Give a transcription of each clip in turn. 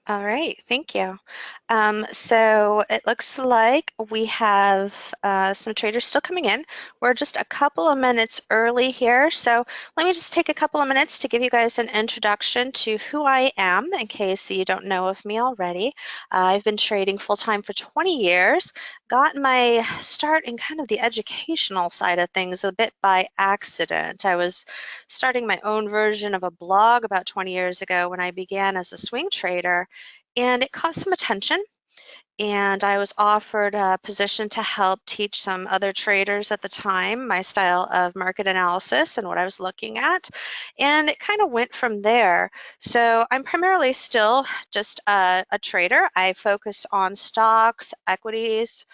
All right, thank you. So it looks like we have some traders still coming in. We're just a couple of minutes early here, so let me just take a couple of minutes to give you guys an introduction to who I am in case you don't know of me already. I've been trading full-time for 20 years, got my start in kind of the educational side of things a bit by accident. I was starting my own version of a blog about 20 years ago when I began as a swing trader, and it caught some attention, and I was offered a position to help teach some other traders at the time my style of market analysis and what I was looking at, and it kind of went from there. So I'm primarily still just a trader. I focus on stocks, equities,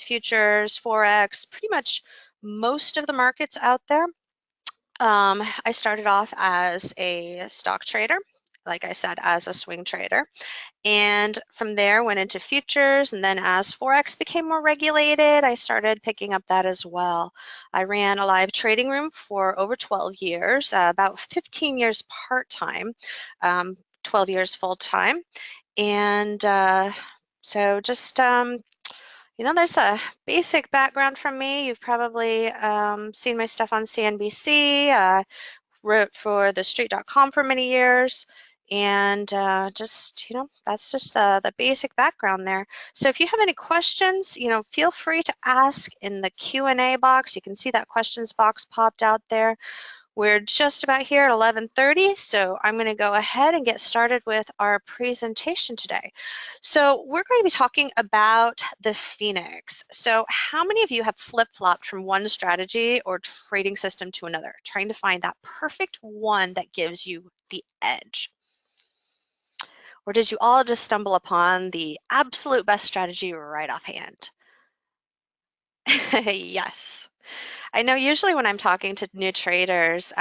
futures, forex, pretty much most of the markets out there. I started off as a stock trader, like I said, as a swing trader. And from there went into futures, and then as Forex became more regulated, I started picking up that as well. I ran a live trading room for over 12 years, about 15 years part-time, 12 years full-time. And so just there's a basic background from me. You've probably seen my stuff on CNBC, wrote for TheStreet.com for many years, and that's just the basic background there. So if you have any questions, feel free to ask in the Q&A box. You can see that questions box popped out there. We're just about here at 11:30, so I'm going to go ahead and get started with our presentation today. So we're going to be talking about the Phoenix. So how many of you have flip-flopped from one strategy or trading system to another, trying to find that perfect one that gives you the edge? Or did you all just stumble upon the absolute best strategy right offhand? Yes. I know usually when I'm talking to new traders,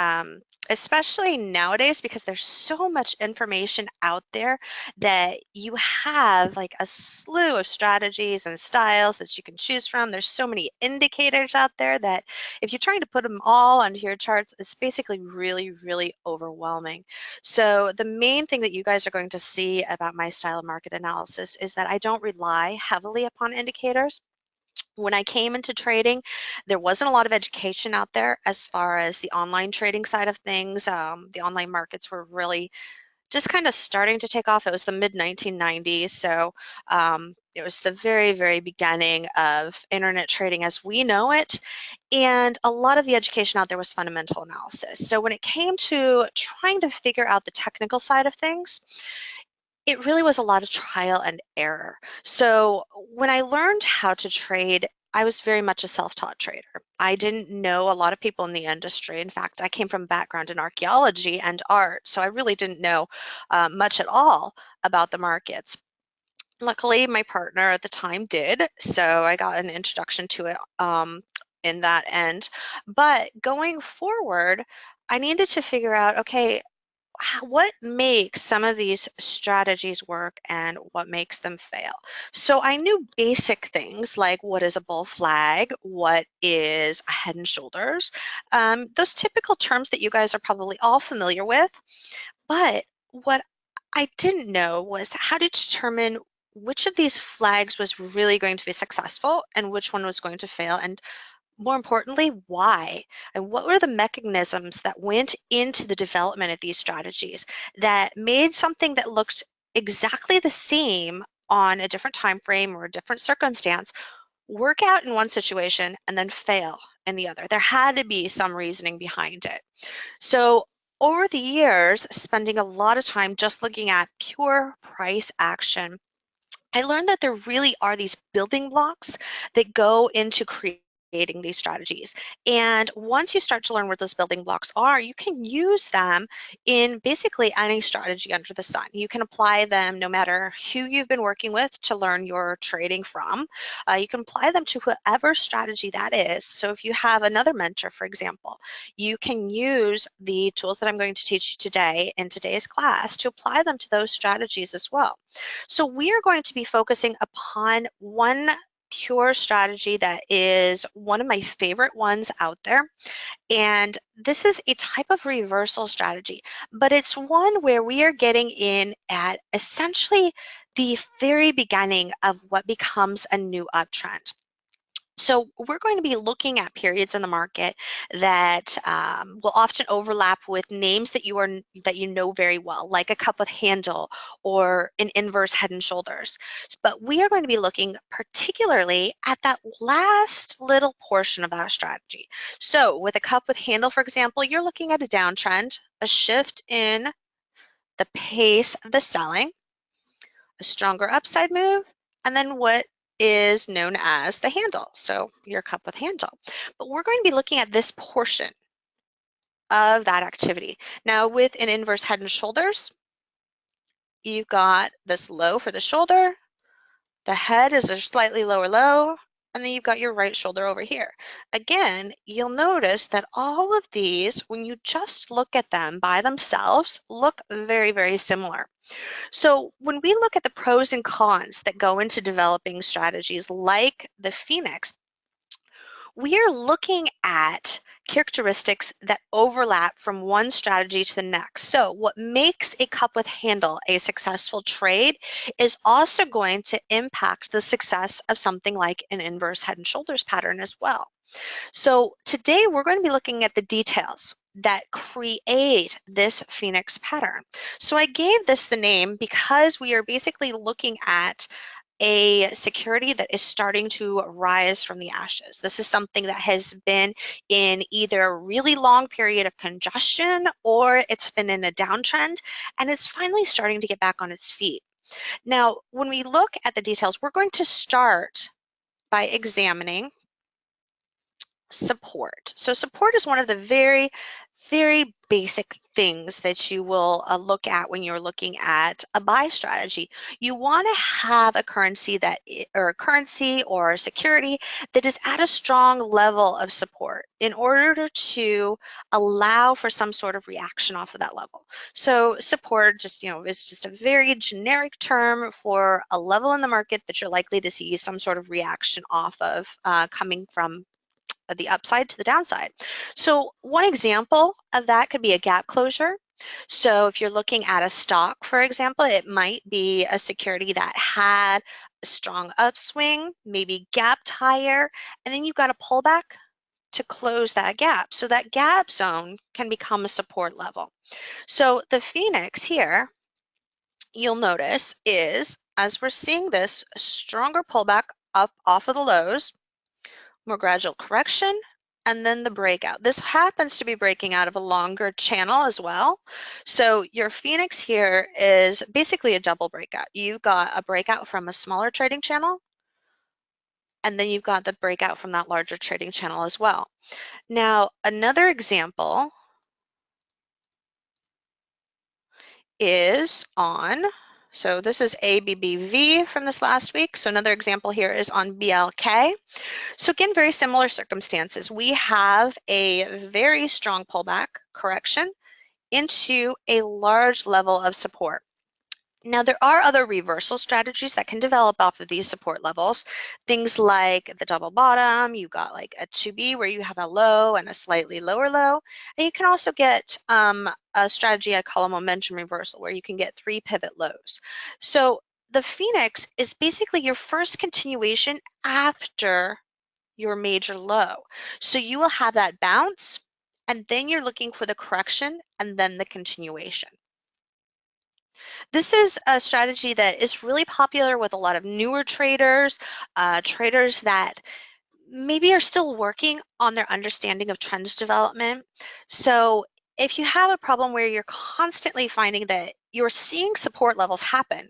especially nowadays, because there's so much information out there that you have like a slew of strategies and styles that you can choose from. There's so many indicators out there that if you're trying to put them all onto your charts, it's basically really, really overwhelming. So the main thing that you guys are going to see about my style of market analysis is that I don't rely heavily upon indicators. When I came into trading, there wasn't a lot of education out there as far as the online trading side of things. The online markets were really just kind of starting to take off. It was the mid-1990s, so it was the very, very beginning of internet trading as we know it, and a lot of the education out there was fundamental analysis. So when it came to trying to figure out the technical side of things, it really was a lot of trial and error. So when I learned how to trade, I was very much a self-taught trader. I didn't know a lot of people in the industry. In fact, I came from a background in archaeology and art, so I really didn't know much at all about the markets. Luckily, my partner at the time did, so I got an introduction to it in that end. But going forward, I needed to figure out, okay, what makes some of these strategies work and what makes them fail? So I knew basic things like what is a bull flag, what is a head and shoulders, those typical terms that you guys are probably all familiar with. But what I didn't know was how to determine which of these flags was really going to be successful and which one was going to fail, and more importantly, why? And what were the mechanisms that went into the development of these strategies that made something that looked exactly the same on a different time frame or a different circumstance work out in one situation and then fail in the other? There had to be some reasoning behind it. So over the years, spending a lot of time just looking at pure price action, I learned that there really are these building blocks that go into creating these strategies. And once you start to learn what those building blocks are, you can use them in basically any strategy under the sun. You can apply them no matter who you've been working with to learn your trading from. You can apply them to whatever strategy that is. So if you have another mentor, for example, you can use the tools that I'm going to teach you today in today's class to apply them to those strategies as well. So we are going to be focusing upon one pure strategy that is one of my favorite ones out there. And this is a type of reversal strategy, but it's one where we are getting in at essentially the very beginning of what becomes a new uptrend. So we're going to be looking at periods in the market that will often overlap with names that you know very well, like a cup with handle or an inverse head and shoulders. But we are going to be looking particularly at that last little portion of that strategy. So with a cup with handle, for example, you're looking at a downtrend, a shift in the pace of the selling, a stronger upside move, and then what is known as the handle. So your cup with handle. But we're going to be looking at this portion of that activity. Now with an inverse head and shoulders, you've got this low for the shoulder, the head is a slightly lower low, and then you've got your right shoulder over here. Again, you'll notice that all of these, when you just look at them by themselves, look very, very similar. So when we look at the pros and cons that go into developing strategies like the Phoenix, we are looking at characteristics that overlap from one strategy to the next. So what makes a cup with handle a successful trade is also going to impact the success of something like an inverse head and shoulders pattern as well. So today we're going to be looking at the details that create this Phoenix pattern. So I gave this the name because we are basically looking at a security that is starting to rise from the ashes. This is something that has been in either a really long period of congestion or it's been in a downtrend and it's finally starting to get back on its feet. Now, when we look at the details, we're going to start by examining support. So support is one of the very, very basic things that you will look at when you're looking at a buy strategy. You want to have a currency or a security that is at a strong level of support in order to allow for some sort of reaction off of that level. So support just, is just a very generic term for a level in the market that you're likely to see some sort of reaction off of coming from the upside to the downside. So one example of that could be a gap closure. So if you're looking at a stock, for example, it might be a security that had a strong upswing, maybe gapped higher, and then you've got a pullback to close that gap. So that gap zone can become a support level. So the Phoenix here, you'll notice is, as we're seeing this stronger pullback up off of the lows, more gradual correction, and then the breakout. This happens to be breaking out of a longer channel as well. So your Phoenix here is basically a double breakout. You've got a breakout from a smaller trading channel, and then you've got the breakout from that larger trading channel as well. Now, another example is on, so this is ABBV from this last week. So another example here is on BLK. So again, very similar circumstances. We have a very strong pullback correction into a large level of support. Now, there are other reversal strategies that can develop off of these support levels. Things like the double bottom, you've got like a 2B where you have a low and a slightly lower low. And you can also get a strategy I call a momentum reversal where you can get 3 pivot lows. So the Phoenix is basically your first continuation after your major low. So you will have that bounce and then you're looking for the correction and then the continuation. This is a strategy that is really popular with a lot of newer traders, traders that maybe are still working on their understanding of trends development. So if you have a problem where you're constantly finding that you're seeing support levels happen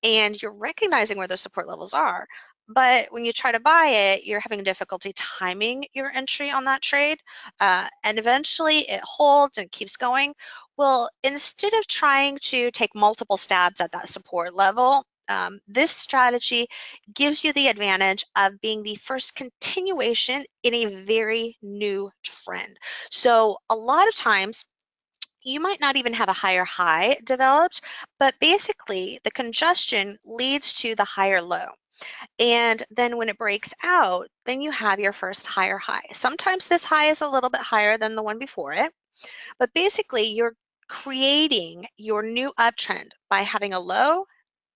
and you're recognizing where those support levels are, but when you try to buy it, you're having difficulty timing your entry on that trade, and eventually it holds and keeps going. Well, instead of trying to take multiple stabs at that support level, this strategy gives you the advantage of being the first continuation in a very new trend. So a lot of times, you might not even have a higher high developed, but basically the congestion leads to the higher low. And then when it breaks out, then you have your first higher high. Sometimes this high is a little bit higher than the one before it, but basically you're creating your new uptrend by having a low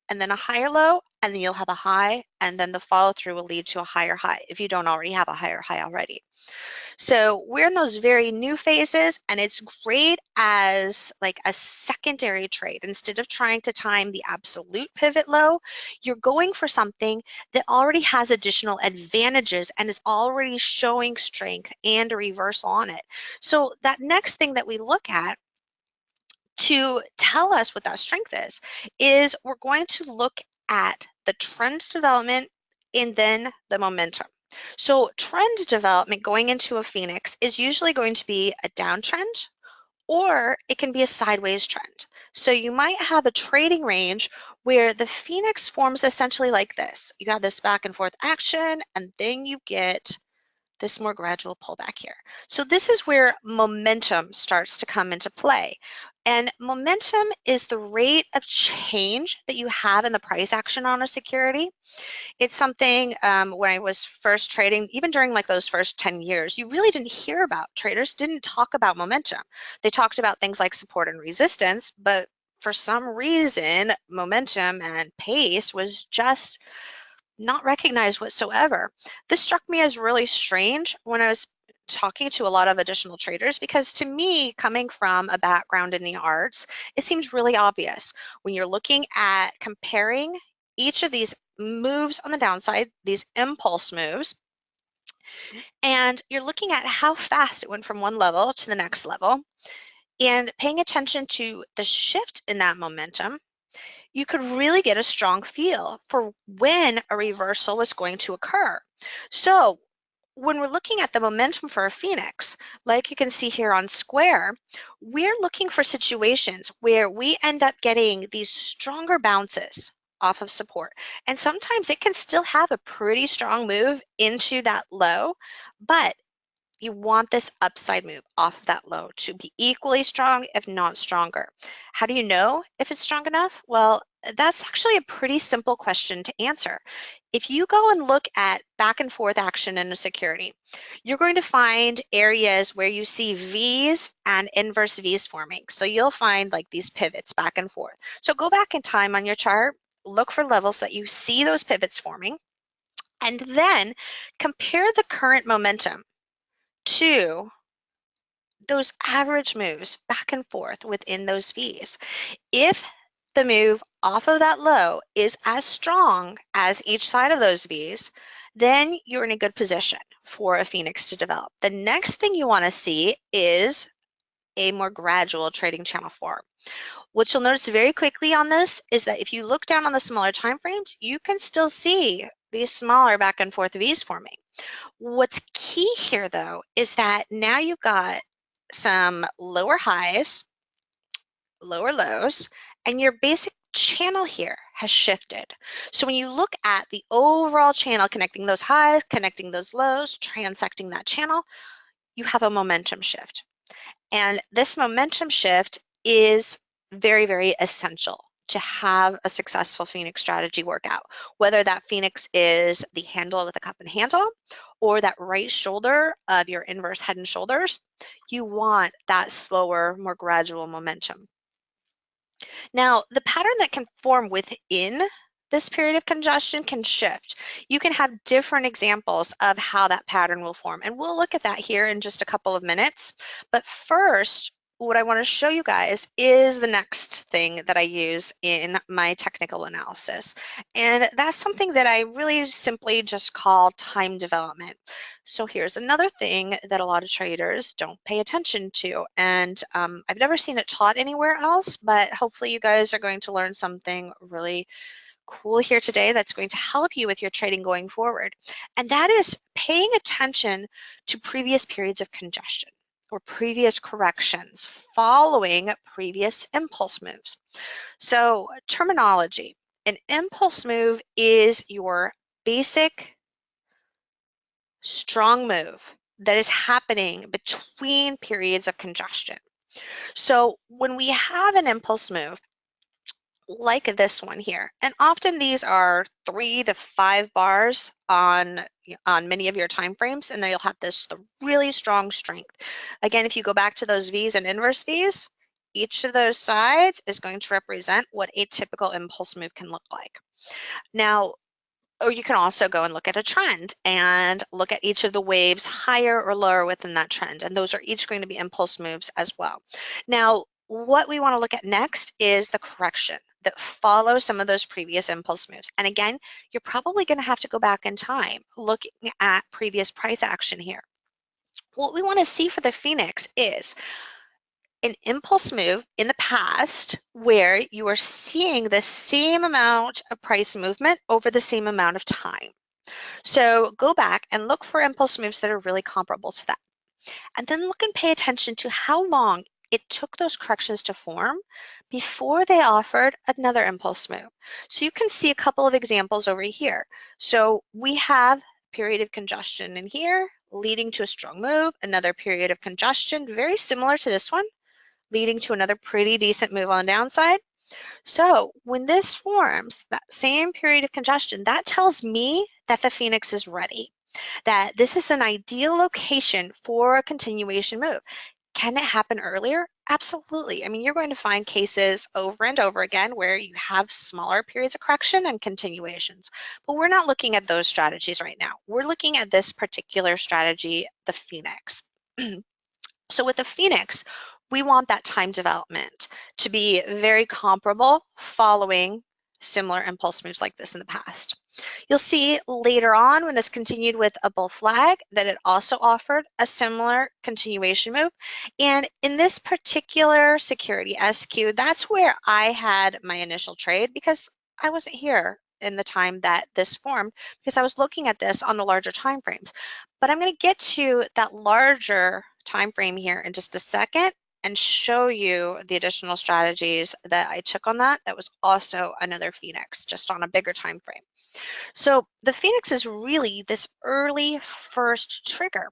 and then a higher low, and then you'll have a high, and then the follow through will lead to a higher high if you don't already have a higher high already. So we're in those very new phases, and it's great as like a secondary trade. Instead of trying to time the absolute pivot low, you're going for something that already has additional advantages and is already showing strength and a reversal on it. So that next thing that we look at to tell us what that strength is we're going to look at the trend development and then the momentum. So trend development going into a Phoenix is usually going to be a downtrend, or it can be a sideways trend. So you might have a trading range where the Phoenix forms essentially like this. You got this back and forth action, and then you get this more gradual pullback here. So this is where momentum starts to come into play. And momentum is the rate of change that you have in the price action on a security. It's something when I was first trading, even during like those first 10 years, you really didn't hear about. Traders didn't talk about momentum. They talked about things like support and resistance, but for some reason, momentum and pace was just not recognized whatsoever. This struck me as really strange when I was talking to a lot of additional traders, because to me, coming from a background in the arts, it seems really obvious when you're looking at comparing each of these moves on the downside, these impulse moves, and you're looking at how fast it went from one level to the next level and paying attention to the shift in that momentum, you could really get a strong feel for when a reversal was going to occur. So when we're looking at the momentum for a Phoenix, like you can see here on Square, we're looking for situations where we end up getting these stronger bounces off of support. And sometimes it can still have a pretty strong move into that low, but you want this upside move off of that low to be equally strong, if not stronger. How do you know if it's strong enough? Well, that's actually a pretty simple question to answer. If you go and look at back and forth action in a security, you're going to find areas where you see V's and inverse V's forming. So you'll find like these pivots back and forth. So go back in time on your chart, look for levels that you see those pivots forming, and then compare the current momentum to those average moves back and forth within those V's. If the move off of that low is as strong as each side of those V's, then you're in a good position for a Phoenix to develop. The next thing you want to see is a more gradual trading channel form. What you'll notice very quickly on this is that if you look down on the smaller time frames, you can still see these smaller back and forth V's forming. What's key here, though, is that now you've got some lower highs, lower lows, and your basic channel here has shifted. So when you look at the overall channel, connecting those highs, connecting those lows, transecting that channel, you have a momentum shift. And this momentum shift is very, very essential to have a successful Phoenix strategy work out. Whether that Phoenix is the handle with a cup and handle or that right shoulder of your inverse head and shoulders, you want that slower, more gradual momentum. Now, the pattern that can form within this period of congestion can shift. You can have different examples of how that pattern will form, and we'll look at that here in just a couple of minutes. But first, what I want to show you guys is the next thing that I use in my technical analysis. And that's something that I really simply just call time development. So here's another thing that a lot of traders don't pay attention to. And I've never seen it taught anywhere else, but hopefully you guys are going to learn something really cool here today that's going to help you with your trading going forward. And that is paying attention to previous periods of congestion or previous corrections following previous impulse moves. So terminology, an impulse move is your basic strong move that is happening between periods of congestion. So when we have an impulse move, like this one here. And often these are 3 to 5 bars on many of your time frames, and then you'll have this really strong strength. Again, if you go back to those V's and inverse V's, each of those sides is going to represent what a typical impulse move can look like. Now, or you can also go and look at a trend and look at each of the waves higher or lower within that trend. And those are each going to be impulse moves as well. Now, what we want to look at next is the correction that follows some of those previous impulse moves. And again, you're probably going to have to go back in time looking at previous price action here. What we want to see for the Phoenix is an impulse move in the past where you are seeing the same amount of price movement over the same amount of time. So go back and look for impulse moves that are really comparable to that. And then look and pay attention to how long it took those corrections to form before they offered another impulse move. So you can see a couple of examples over here. So we have period of congestion in here leading to a strong move, another period of congestion, very similar to this one, leading to another pretty decent move on the downside. So when this forms, that same period of congestion, that tells me that the Phoenix is ready, that this is an ideal location for a continuation move. Can it happen earlier? Absolutely. I mean, you're going to find cases over and over again where you have smaller periods of correction and continuations, but we're not looking at those strategies right now. We're looking at this particular strategy, the Phoenix. So with the Phoenix, we want that time development to be very comparable following similar impulse moves like this in the past. You'll see later on when this continued with a bull flag that it also offered a similar continuation move. And in this particular security SQ, that's where I had my initial trade because I wasn't here in the time that this formed because I was looking at this on the larger time frames. But I'm going to get to that larger time frame here in just a second and show you the additional strategies that I took on that. That was also another Phoenix, just on a bigger time frame. So the Phoenix is really this early first trigger.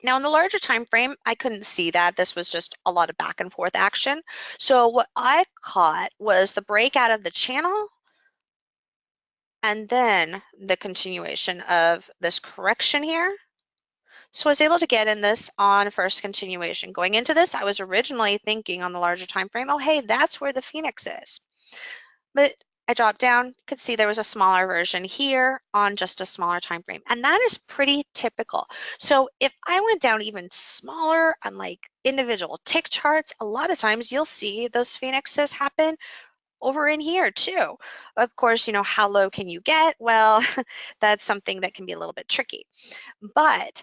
Now in the larger time frame, I couldn't see that. This was just a lot of back and forth action. So what I caught was the breakout of the channel and then the continuation of this correction here. So I was able to get in this on first continuation. Going into this, I was originally thinking on the larger time frame, oh, hey, that's where the Phoenix is. But I dropped down, could see there was a smaller version here on just a smaller time frame. And that is pretty typical. So if I went down even smaller on like individual tick charts, a lot of times you'll see those Phoenixes happen over in here too. Of course, you know, how low can you get? Well, that's something that can be a little bit tricky. But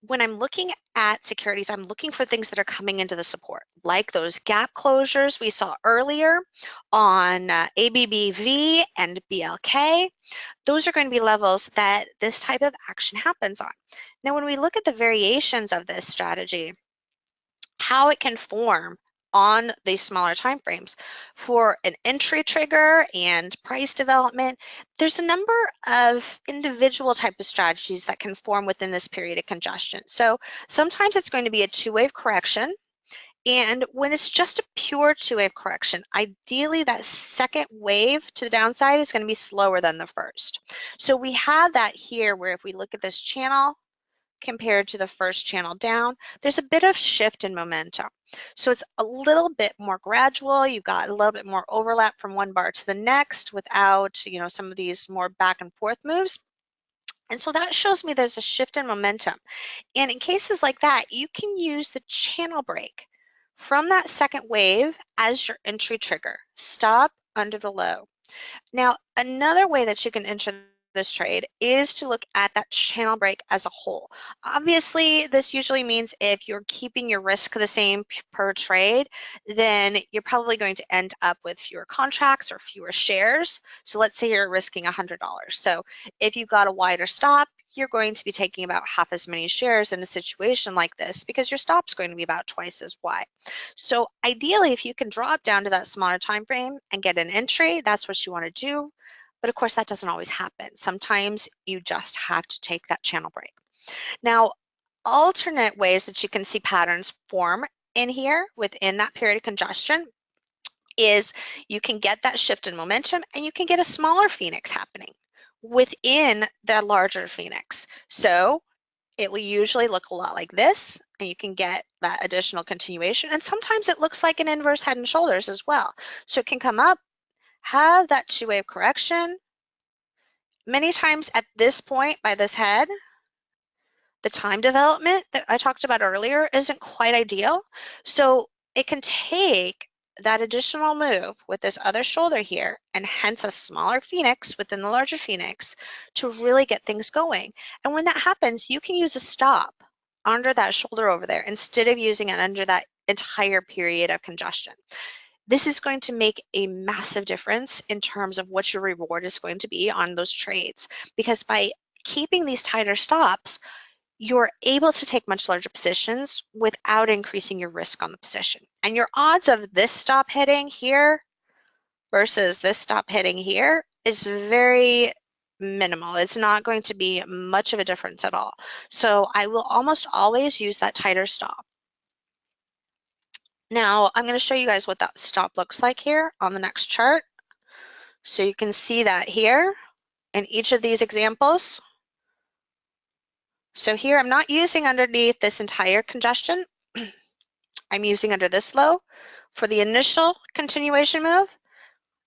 when I'm looking at securities, I'm looking for things that are coming into the support, like those gap closures we saw earlier on ABBV and BLK. Those are going to be levels that this type of action happens on. Now, when we look at the variations of this strategy, how it can form on these smaller time frames for an entry trigger and price development, there's a number of individual type of strategies that can form within this period of congestion. So sometimes it's going to be a two-wave correction. And when it's just a pure two-wave correction, ideally that second wave to the downside is going to be slower than the first. So we have that here where if we look at this channel, compared to the first channel down, there's a bit of shift in momentum. So it's a little bit more gradual. You've got a little bit more overlap from one bar to the next without, you know, some of these more back and forth moves. And so that shows me there's a shift in momentum. And in cases like that, you can use the channel break from that second wave as your entry trigger. Stop under the low. Now, another way that you can enter this trade is to look at that channel break as a whole. Obviously, this usually means if you're keeping your risk the same per trade, then you're probably going to end up with fewer contracts or fewer shares. So let's say you're risking $100. So if you've got a wider stop, you're going to be taking about half as many shares in a situation like this because your stop's going to be about twice as wide. So ideally, if you can drop down to that smaller time frame and get an entry, that's what you want to do. But of course, that doesn't always happen. Sometimes you just have to take that channel break. Now, alternate ways that you can see patterns form in here within that period of congestion is you can get that shift in momentum and you can get a smaller phoenix happening within the larger phoenix. So it will usually look a lot like this, and you can get that additional continuation. And sometimes it looks like an inverse head and shoulders as well. So it can come up, have that two-wave correction. Many times at this point by this head, the time development that I talked about earlier isn't quite ideal. So it can take that additional move with this other shoulder here, and hence a smaller phoenix within the larger phoenix, to really get things going. And when that happens, you can use a stop under that shoulder over there instead of using it under that entire period of congestion. This is going to make a massive difference in terms of what your reward is going to be on those trades, because by keeping these tighter stops, you're able to take much larger positions without increasing your risk on the position. And your odds of this stop hitting here versus this stop hitting here is very minimal. It's not going to be much of a difference at all. So I will almost always use that tighter stop. Now I'm going to show you guys what that stop looks like here on the next chart. So you can see that here in each of these examples. So here I'm not using underneath this entire congestion. I'm using under this low for the initial continuation move.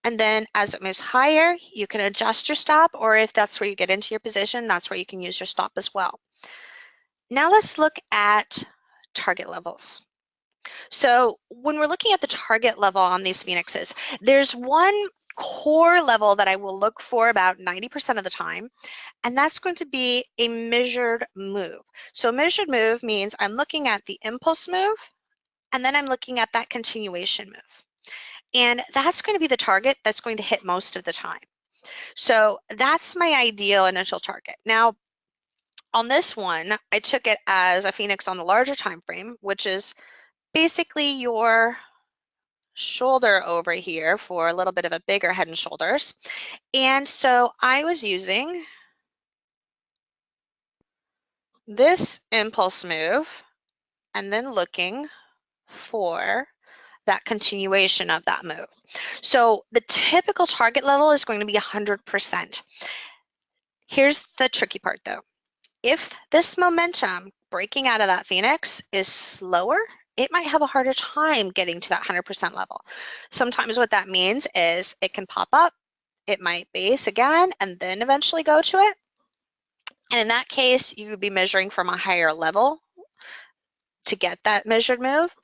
And then as it moves higher, you can adjust your stop, or if that's where you get into your position, that's where you can use your stop as well. Now let's look at target levels. So when we're looking at the target level on these phoenixes, there's one core level that I will look for about 90% of the time, and that's going to be a measured move. So a measured move means I'm looking at the impulse move, and then I'm looking at that continuation move. And that's going to be the target that's going to hit most of the time. So that's my ideal initial target. Now, on this one, I took it as a phoenix on the larger time frame, which is basically your shoulder over here for a little bit of a bigger head and shoulders. And so I was using this impulse move and then looking for that continuation of that move. So the typical target level is going to be 100%. Here's the tricky part though. If this momentum breaking out of that phoenix is slower, it might have a harder time getting to that 100% level. Sometimes what that means is it can pop up, it might base again, and then eventually go to it. And in that case, you would be measuring from a higher level to get that measured move.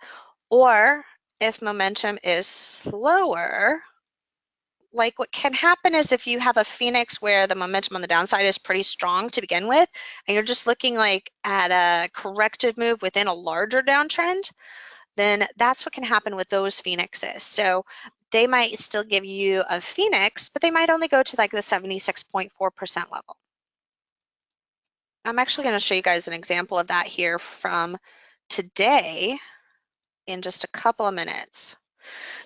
Or if momentum is slower, like what can happen is if you have a phoenix where the momentum on the downside is pretty strong to begin with, and you're just looking like at a corrective move within a larger downtrend, then that's what can happen with those phoenixes. So they might still give you a phoenix, but they might only go to like the 76.4% level. I'm actually going to show you guys an example of that here from today in just a couple of minutes.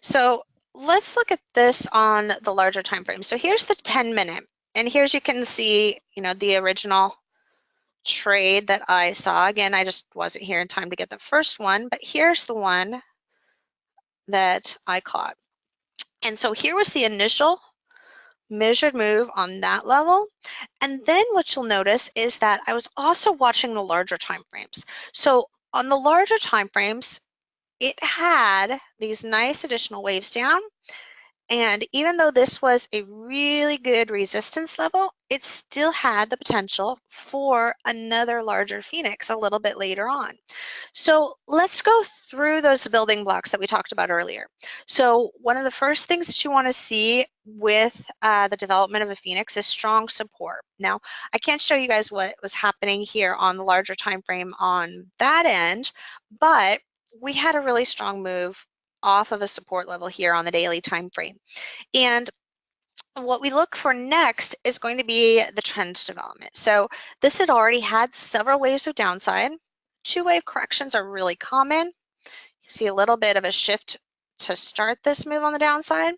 So let's look at this on the larger time frame. So here's the 10-minute, and here's you can see, the original trade that I saw. Again, I just wasn't here in time to get the first one, but here's the one that I caught. And so here was the initial measured move on that level. And then what you'll notice is that I was also watching the larger time frames. So on the larger time frames, it had these nice additional waves down. And even though this was a really good resistance level, it still had the potential for another larger phoenix a little bit later on. So let's go through those building blocks that we talked about earlier. So one of the first things that you want to see with the development of a phoenix is strong support. Now, I can't show you guys what was happening here on the larger time frame on that end, but we had a really strong move off of a support level here on the daily time frame. And what we look for next is going to be the trend development. So this had already had several waves of downside. Two-wave corrections are really common. You see a little bit of a shift to start this move on the downside.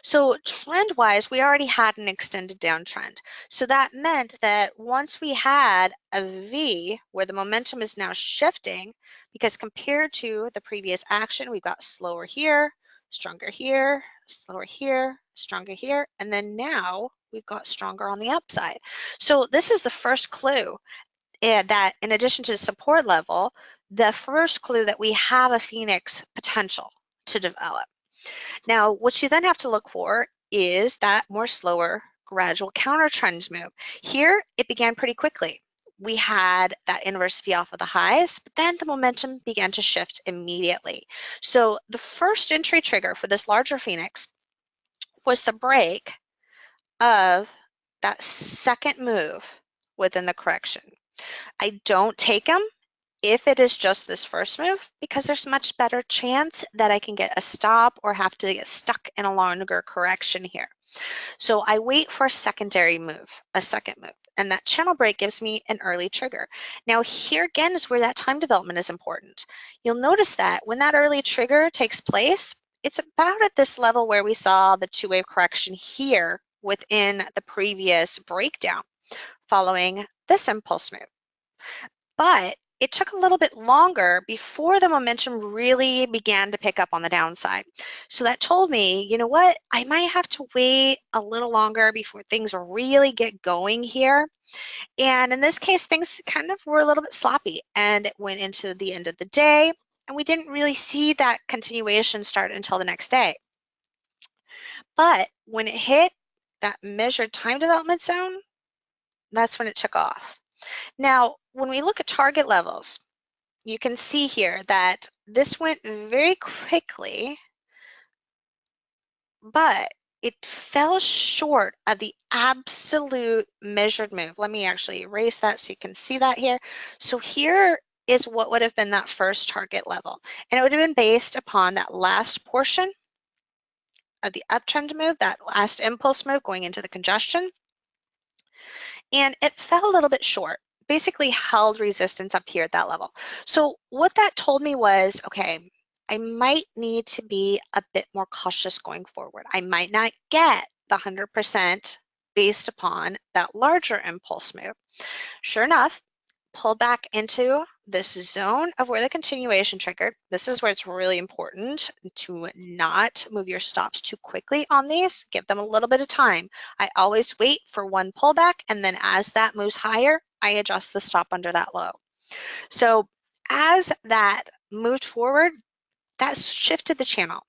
So trend-wise, we already had an extended downtrend. So that meant that once we had a V where the momentum is now shifting, because compared to the previous action, we've got slower here, stronger here, slower here, stronger here, and then now we've got stronger on the upside. So this is the first clue that in addition to the support level, the first clue that we have a Phoenix potential to develop. Now, what you then have to look for is that more slower, gradual counter trend move. Here, it began pretty quickly. We had that inverse V off of the highs, but then the momentum began to shift immediately. So the first entry trigger for this larger Phoenix was the break of that second move within the correction. I don't take them if it is just this first move, because there's much better chance that I can get a stop or have to get stuck in a longer correction here. So I wait for a secondary move, a second move, and that channel break gives me an early trigger. Now here again is where that time development is important. You'll notice that when that early trigger takes place, it's about at this level where we saw the two-wave correction here within the previous breakdown following this impulse move. But it took a little bit longer before the momentum really began to pick up on the downside. So that told me, you know what, I might have to wait a little longer before things really get going here. And in this case, things kind of were a little bit sloppy, and it went into the end of the day, and we didn't really see that continuation start until the next day. But when it hit that measured time development zone, that's when it took off. Now, when we look at target levels, you can see here that this went very quickly, but it fell short of the absolute measured move. Let me actually erase that so you can see that here. So here is what would have been that first target level. And it would have been based upon that last portion of the uptrend move, that last impulse move going into the congestion. And it fell a little bit short, basically held resistance up here at that level. So what that told me was, okay, I might need to be a bit more cautious going forward. I might not get the 100% based upon that larger impulse move. Sure enough, pulled back into this zone of where the continuation triggered. This is where it's really important to not move your stops too quickly on these. Give them a little bit of time. I always wait for one pullback, and then as that moves higher, I adjust the stop under that low. So as that moved forward, that shifted the channel.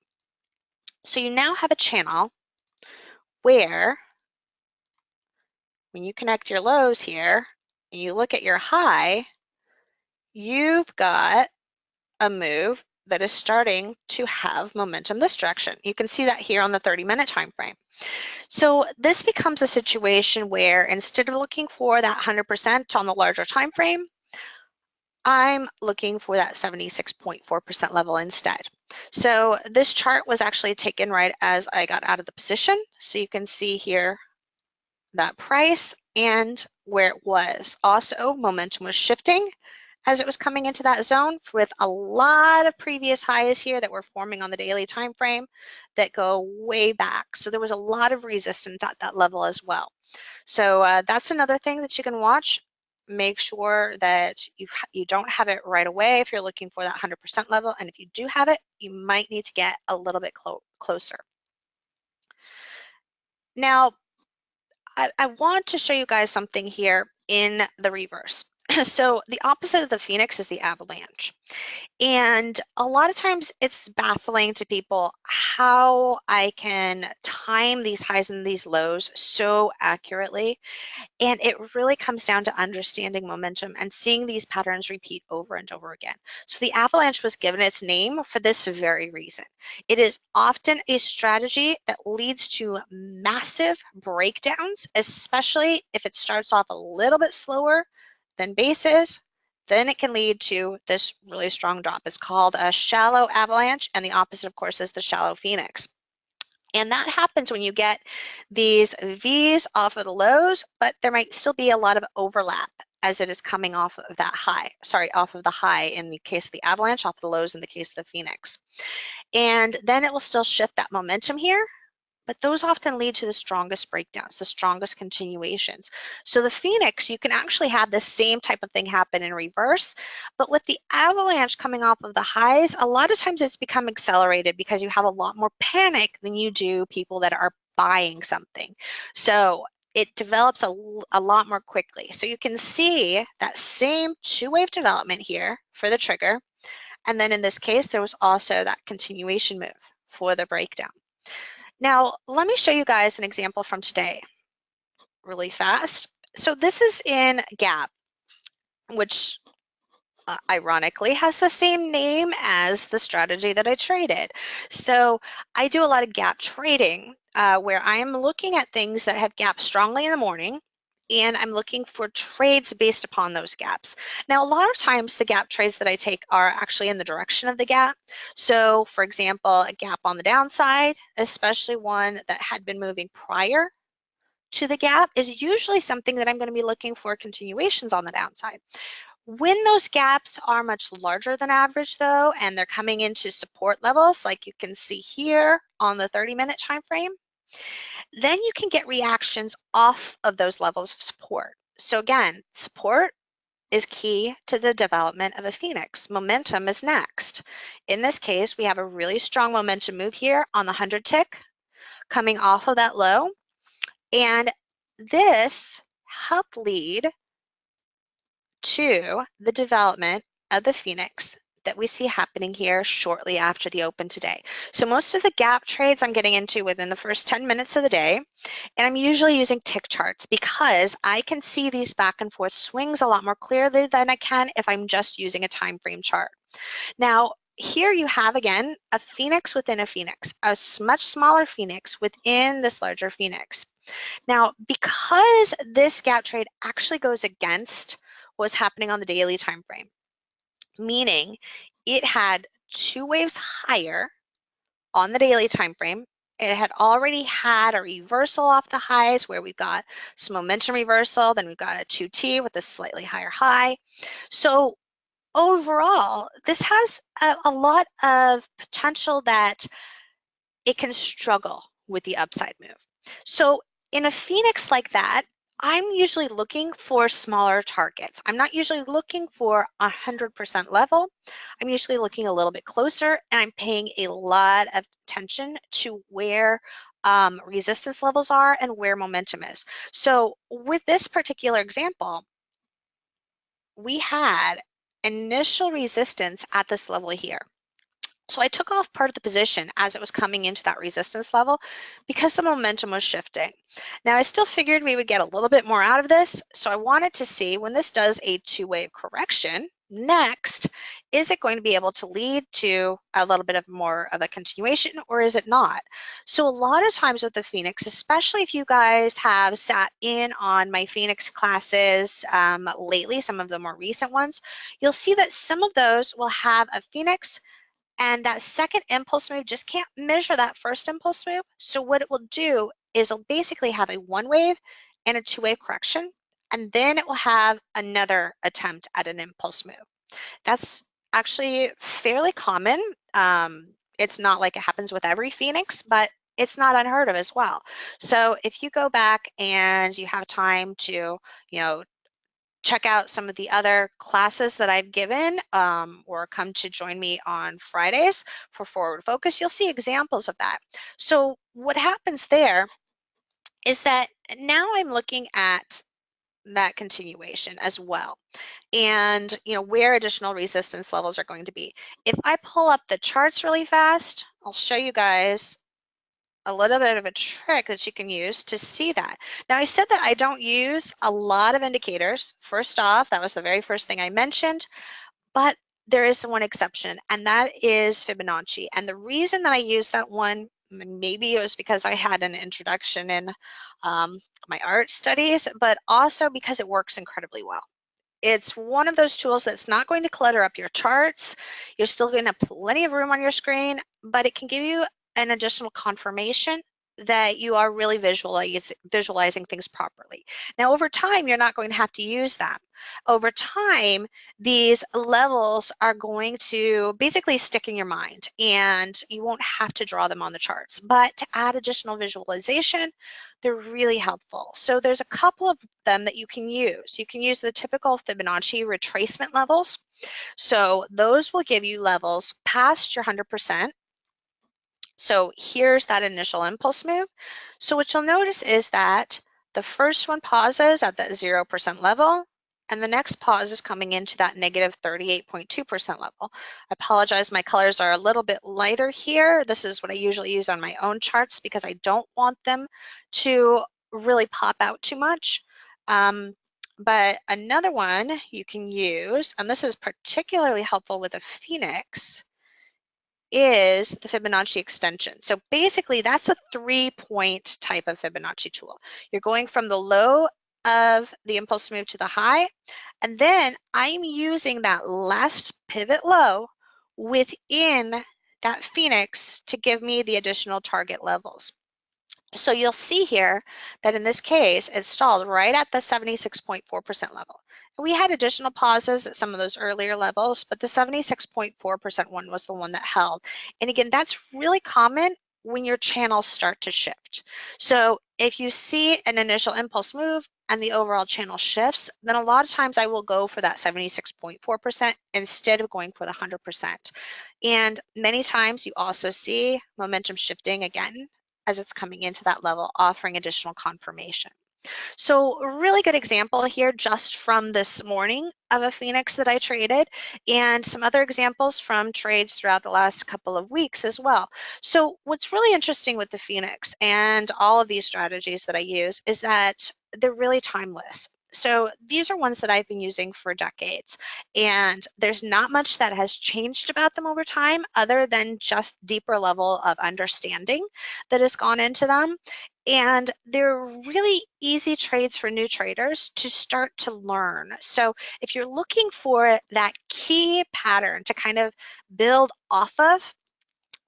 So you now have a channel where when you connect your lows here and you look at your high, you've got a move that is starting to have momentum this direction. You can see that here on the 30-minute time frame. So this becomes a situation where instead of looking for that 100% on the larger time frame, I'm looking for that 76.4% level instead. So this chart was actually taken right as I got out of the position. So you can see here that price and where it was. Also, momentum was shifting as it was coming into that zone with a lot of previous highs here that were forming on the daily time frame that go way back. So there was a lot of resistance at that level as well. So that's another thing that you can watch. Make sure that you don't have it right away if you're looking for that 100% level. And if you do have it, you might need to get a little bit closer. Now, I want to show you guys something here in the reverse. So the opposite of the Phoenix is the Avalanche. And a lot of times it's baffling to people how I can time these highs and these lows so accurately. And it really comes down to understanding momentum and seeing these patterns repeat over and over again. So the Avalanche was given its name for this very reason. It is often a strategy that leads to massive breakdowns, especially if it starts off a little bit slower than bases. Then it can lead to this really strong drop. It's called a shallow avalanche, and the opposite, of course, is the shallow Phoenix. And that happens when you get these V's off of the lows, but there might still be a lot of overlap as it is coming off of that high, off of the high in the case of the Avalanche, off the lows in the case of the Phoenix. And then it will still shift that momentum here, but those often lead to the strongest breakdowns, the strongest continuations. So the Phoenix, you can actually have the same type of thing happen in reverse, but with the avalanche coming off of the highs, a lot of times it's become accelerated because you have a lot more panic than you do people that are buying something. So it develops a lot more quickly. So you can see that same two-wave development here for the trigger. And then in this case, there was also that continuation move for the breakdown. Now, let me show you guys an example from today really fast. So this is in Gap, which ironically has the same name as the strategy that I traded. So I do a lot of gap trading where I am looking at things that have gaps strongly in the morning, and I'm looking for trades based upon those gaps. Now, a lot of times the gap trades that I take are actually in the direction of the gap. So for example, a gap on the downside, especially one that had been moving prior to the gap, is usually something that I'm going to be looking for continuations on the downside. When those gaps are much larger than average though, and they're coming into support levels, like you can see here on the 30-minute time frame, then you can get reactions off of those levels of support. So again, support is key to the development of a Phoenix. Momentum is next. In this case, we have a really strong momentum move here on the 100 tick coming off of that low, and this helped lead to the development of the Phoenix that we see happening here shortly after the open today. So most of the gap trades I'm getting into within the first 10 minutes of the day, and I'm usually using tick charts because I can see these back and forth swings a lot more clearly than I can if I'm just using a time frame chart. Now, here you have again a Phoenix within a Phoenix, a much smaller Phoenix within this larger Phoenix. Now, because this gap trade actually goes against what's happening on the daily time frame, meaning it had two waves higher on the daily time frame. It had already had a reversal off the highs where we've got some momentum reversal, then we've got a 2T with a slightly higher high. So overall, this has a lot of potential that it can struggle with the upside move. So in a Phoenix like that, I'm usually looking for smaller targets. I'm not usually looking for 100% level. I'm usually looking a little bit closer, and I'm paying a lot of attention to where resistance levels are and where momentum is. So with this particular example, we had initial resistance at this level here. So I took off part of the position as it was coming into that resistance level because the momentum was shifting. Now I still figured we would get a little bit more out of this, so I wanted to see when this does a two-wave correction next, is it going to be able to lead to a little bit of more of a continuation, or is it not? So a lot of times with the Phoenix, especially if you guys have sat in on my Phoenix classes lately, some of the more recent ones, you'll see that some of those will have a Phoenix, and that second impulse move just can't measure that first impulse move. So what it will do is it'll basically have a one wave and a two-wave correction, and then it will have another attempt at an impulse move. That's actually fairly common. It's not like it happens with every Phoenix, but it's not unheard of as well. So if you go back and you have time to, check out some of the other classes that I've given or come to join me on Fridays for Forward Focus, you'll see examples of that. So what happens there is that now I'm looking at that continuation as well, and where additional resistance levels are going to be. If I pull up the charts really fast, I'll show you guys a little bit of a trick that you can use to see that. Now, I said that I don't use a lot of indicators. First off, that was the very first thing I mentioned, but there is one exception, and that is Fibonacci. And the reason that I use that one, maybe it was because I had an introduction in my art studies, but also because it works incredibly well. It's one of those tools that's not going to clutter up your charts. You're still going to have plenty of room on your screen, but it can give you an additional confirmation that you are really visualizing things properly. Now, over time, you're not going to have to use them. Over time, these levels are going to basically stick in your mind, and you won't have to draw them on the charts. But to add additional visualization, they're really helpful. So there's a couple of them that you can use. You can use the typical Fibonacci retracement levels. So those will give you levels past your 100%. So here's that initial impulse move. So what you'll notice is that the first one pauses at that 0% level, and the next pause is coming into that negative 38.2% level. I apologize, my colors are a little bit lighter here. This is what I usually use on my own charts because I don't want them to really pop out too much. But another one you can use, and this is particularly helpful with a Phoenix, is the Fibonacci extension. So basically that's a 3-point type of Fibonacci tool. You're going from the low of the impulse move to the high, and then I'm using that last pivot low within that Phoenix to give me the additional target levels. So you'll see here that in this case, it stalled right at the 76.4% level. We had additional pauses at some of those earlier levels, but the 76.4% one was the one that held. And again, that's really common when your channels start to shift. So if you see an initial impulse move and the overall channel shifts, then a lot of times I will go for that 76.4% instead of going for the 100%. And many times you also see momentum shifting again as it's coming into that level, offering additional confirmation. So a really good example here just from this morning of a Phoenix that I traded, and some other examples from trades throughout the last couple of weeks as well. So what's really interesting with the Phoenix and all of these strategies that I use is that they're really timeless. So these are ones that I've been using for decades, and there's not much that has changed about them over time other than just deeper level of understanding that has gone into them. And they're really easy trades for new traders to start to learn. So if you're looking for that key pattern to kind of build off of,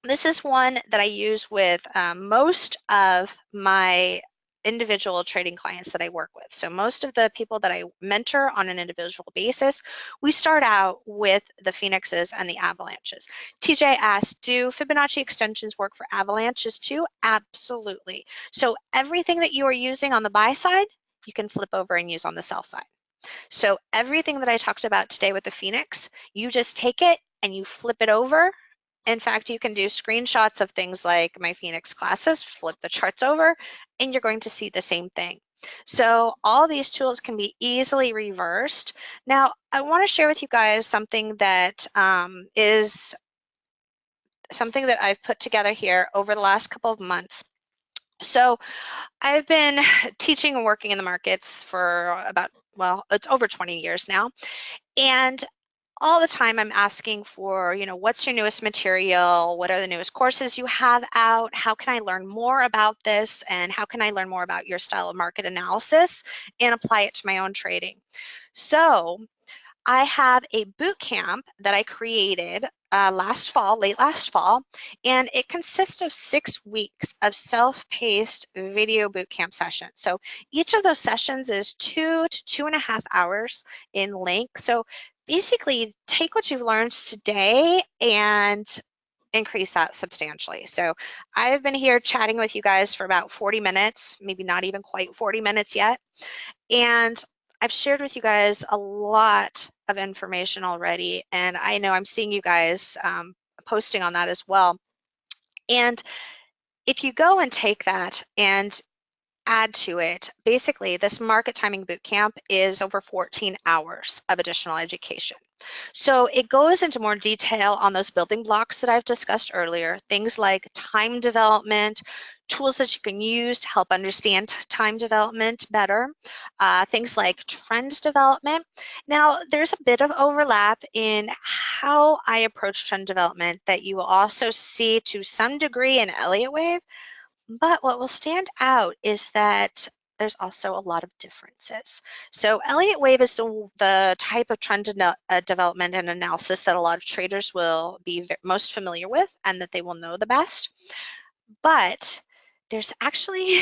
this is one that I use with most of my individual trading clients that I work with. So most of the people that I mentor on an individual basis, we start out with the Phoenixes and the Avalanches. TJ asked, do Fibonacci extensions work for Avalanches too? Absolutely. So everything that you are using on the buy side, you can flip over and use on the sell side. So everything that I talked about today with the Phoenix, you just take it and you flip it over. In fact, you can do screenshots of things like my Phoenix classes, flip the charts over, and you're going to see the same thing. So all these tools can be easily reversed. Now, I want to share with you guys something that is something that I've put together here over the last couple of months. So I've been teaching and working in the markets for about, well, it's over 20 years now. And all the time I'm asking for, what's your newest material? What are the newest courses you have out? How can I learn more about this? And how can I learn more about your style of market analysis and apply it to my own trading? So I have a boot camp that I created late last fall, and it consists of 6 weeks of self-paced video boot camp sessions. So each of those sessions is 2 to 2.5 hours in length. So basically, take what you've learned today and increase that substantially. So I've been here chatting with you guys for about 40 minutes, maybe not even quite 40 minutes yet. And I've shared with you guys a lot of information already, and I know I'm seeing you guys posting on that as well. And if you go and take that and add to it, basically this market timing bootcamp is over 14 hours of additional education. So it goes into more detail on those building blocks that I've discussed earlier, things like time development, tools that you can use to help understand time development better, things like trend development. Now, there's a bit of overlap in how I approach trend development that you will also see to some degree in Elliott Wave, but what will stand out is that there's also a lot of differences. So Elliott Wave is the type of trend development and analysis that a lot of traders will be most familiar with and that they will know the best. But there's actually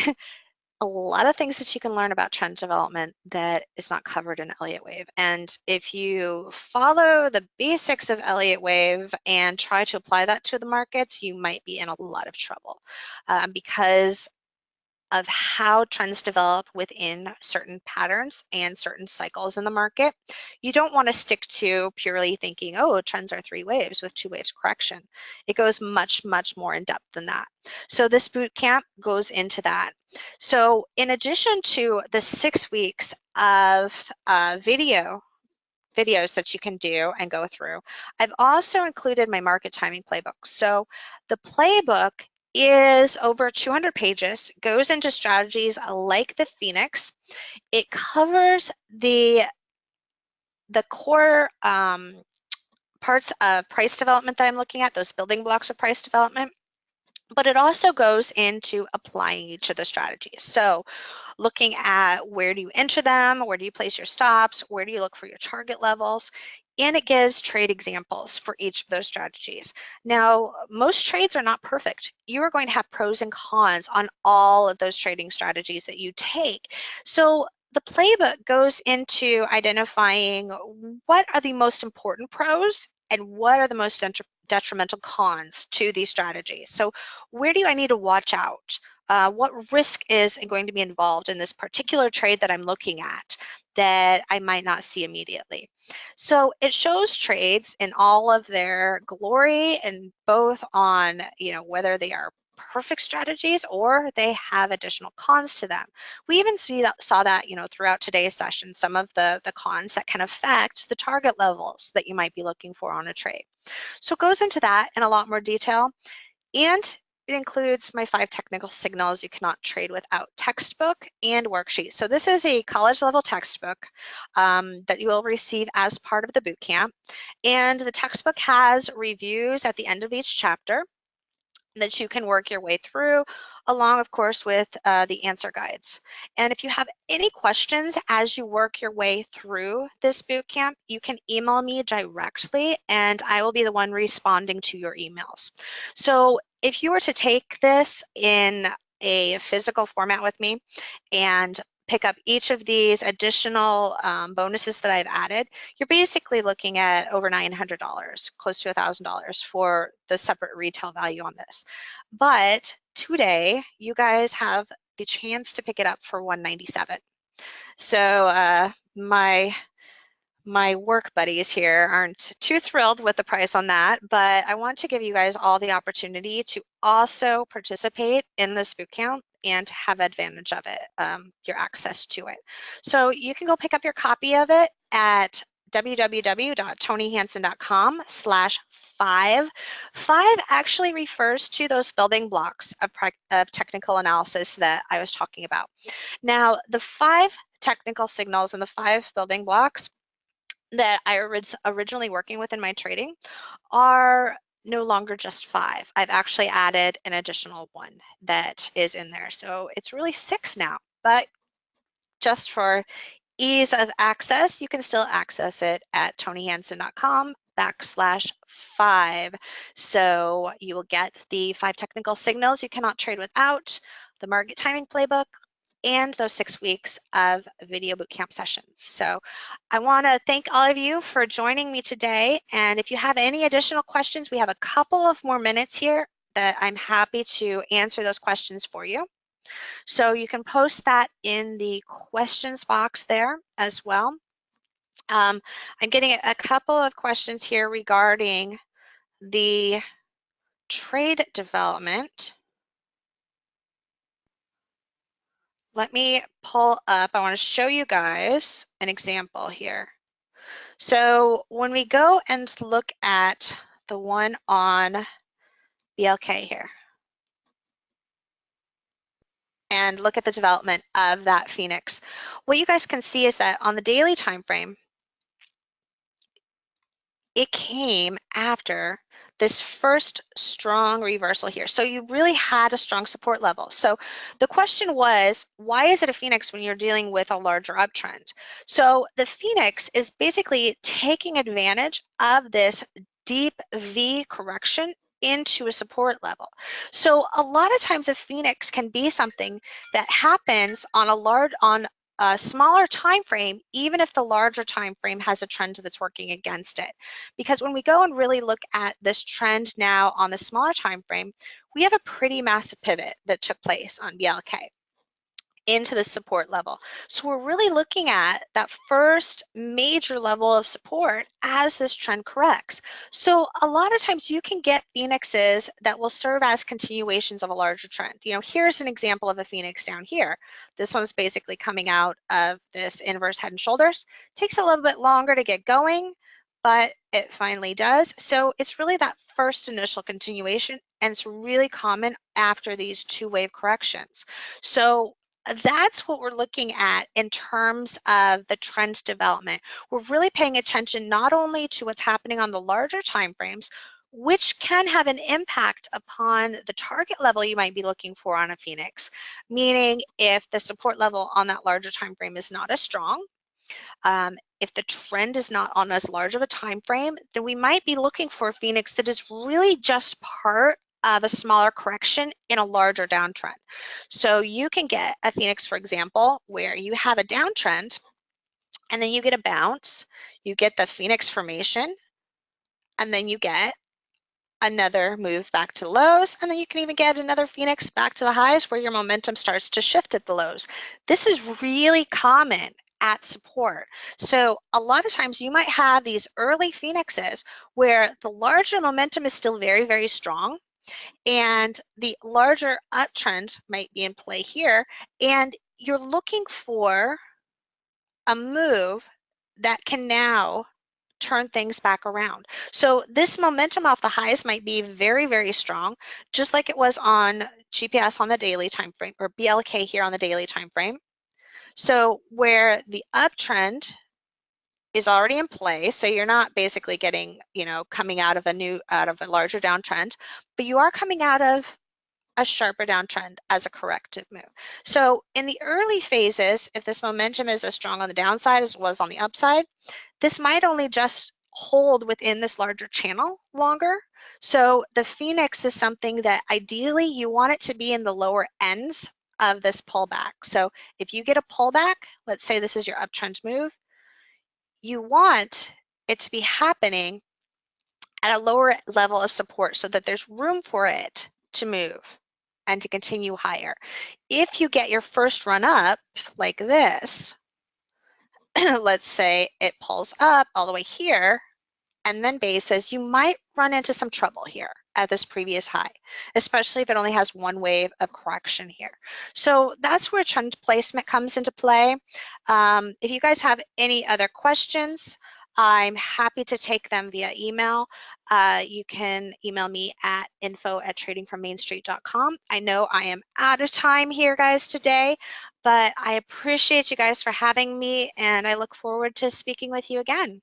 a lot of things that you can learn about trend development that is not covered in Elliott Wave. And if you follow the basics of Elliott Wave and try to apply that to the markets, you might be in a lot of trouble because of how trends develop within certain patterns and certain cycles in the market. You don't want to stick to purely thinking, oh, trends are 3 waves with 2 waves correction. It goes much, much more in depth than that. So this boot camp goes into that. So in addition to the 6 weeks of videos that you can do and go through, I've also included my market timing playbook. So the playbook is over 200 pages, goes into strategies like the Phoenix. It covers the core parts of price development that I'm looking at, those building blocks of price development, but it also goes into applying each of the strategies. So looking at where do you enter them, where do you place your stops, where do you look for your target levels, and it gives trade examples for each of those strategies. Now, most trades are not perfect. You are going to have pros and cons on all of those trading strategies that you take. So the playbook goes into identifying what are the most important pros and what are the most detrimental cons to these strategies. So where do I need to watch out? What risk is going to be involved in this particular trade that I'm looking at that I might not see immediately? So it shows trades in all of their glory, and both on, whether they are perfect strategies or they have additional cons to them. We even saw that, throughout today's session, some of the cons that can affect the target levels that you might be looking for on a trade. So it goes into that in a lot more detail, and it includes my 5 technical signals you cannot trade without textbook and worksheet. So this is a college level textbook that you will receive as part of the boot camp. And the textbook has reviews at the end of each chapter that you can work your way through, along, of course, with the answer guides. And if you have any questions as you work your way through this boot camp, you can email me directly, and I will be the one responding to your emails. So if you were to take this in a physical format with me and pick up each of these additional bonuses that I've added, you're basically looking at over $900, close to $1,000 for the separate retail value on this. But today, you guys have the chance to pick it up for $197. So my work buddies here aren't too thrilled with the price on that, but I want to give you guys all the opportunity to also participate in this boot camp and have advantage of it, your access to it. So you can go pick up your copy of it at www.tonihansen.com/5. 5 actually refers to those building blocks of technical analysis that I was talking about. Now, the 5 technical signals and the 5 building blocks that I was originally working with in my trading are no longer just 5. I've actually added an additional 1 that is in there. So it's really 6 now, but just for ease of access, you can still access it at tonihansen.com/5. So you will get the 5 technical signals you cannot trade without, the market timing playbook, and those 6 weeks of video bootcamp sessions. So I want to thank all of you for joining me today. And if you have any additional questions, we have a couple of more minutes here that I'm happy to answer those questions for you. So you can post that in the questions box there as well. I'm getting a couple of questions here regarding the trade development. Let me pull up, I want to show you guys an example here. So when we go and look at the one on BLK here and look at the development of that Phoenix, what you guys can see is that on the daily time frame, it came after this first strong reversal here. So you really had a strong support level. So the question was, why is it a Phoenix when you're dealing with a larger uptrend? So the Phoenix is basically taking advantage of this deep V correction into a support level. So a lot of times a phoenix can be something that happens on a smaller time frame, even if the larger time frame has a trend that's working against it. Because when we go and really look at this trend now on the smaller time frame, we have a pretty massive pivot that took place on BLK into the support level. So we're really looking at that first major level of support as this trend corrects. So a lot of times you can get phoenixes that will serve as continuations of a larger trend. You know, here's an example of a phoenix down here. This one's basically coming out of this inverse head and shoulders. Takes a little bit longer to get going, but it finally does. So it's really that first initial continuation, and it's really common after these two wave corrections. So that's what we're looking at in terms of the trend development. We're really paying attention not only to what's happening on the larger time frames, which can have an impact upon the target level you might be looking for on a phoenix, meaning if the support level on that larger time frame is not as strong, if the trend is not on as large of a time frame, then we might be looking for a phoenix that is really just part of a smaller correction in a larger downtrend. So you can get a phoenix, for example, where you have a downtrend and then you get a bounce, you get the phoenix formation, and then you get another move back to the lows, and then you can even get another phoenix back to the highs where your momentum starts to shift at the lows. This is really common at support. So a lot of times you might have these early phoenixes where the larger momentum is still very, very strong, and the larger uptrend might be in play here, and you're looking for a move that can now turn things back around. So this momentum off the highs might be very, very strong, just like it was on GPS on the daily time frame, or BLK here on the daily time frame. So where the uptrend is already in play, so you're not basically getting, you know, coming out of a larger downtrend, but you are coming out of a sharper downtrend as a corrective move. So in the early phases, if this momentum is as strong on the downside as it was on the upside, this might only just hold within this larger channel longer. So the phoenix is something that ideally you want it to be in the lower ends of this pullback. So if you get a pullback, let's say this is your uptrend move, you want it to be happening at a lower level of support so that there's room for it to move and to continue higher. If you get your first run up like this, let's say it pulls up all the way here and then bases, you might run into some trouble here at this previous high, especially if it only has one wave of correction here. So that's where trend placement comes into play. If you guys have any other questions, I'm happy to take them via email. You can email me at info@tradingfrommainstreet.com. I know I am out of time here, guys, today, but I appreciate you guys for having me, and I look forward to speaking with you again.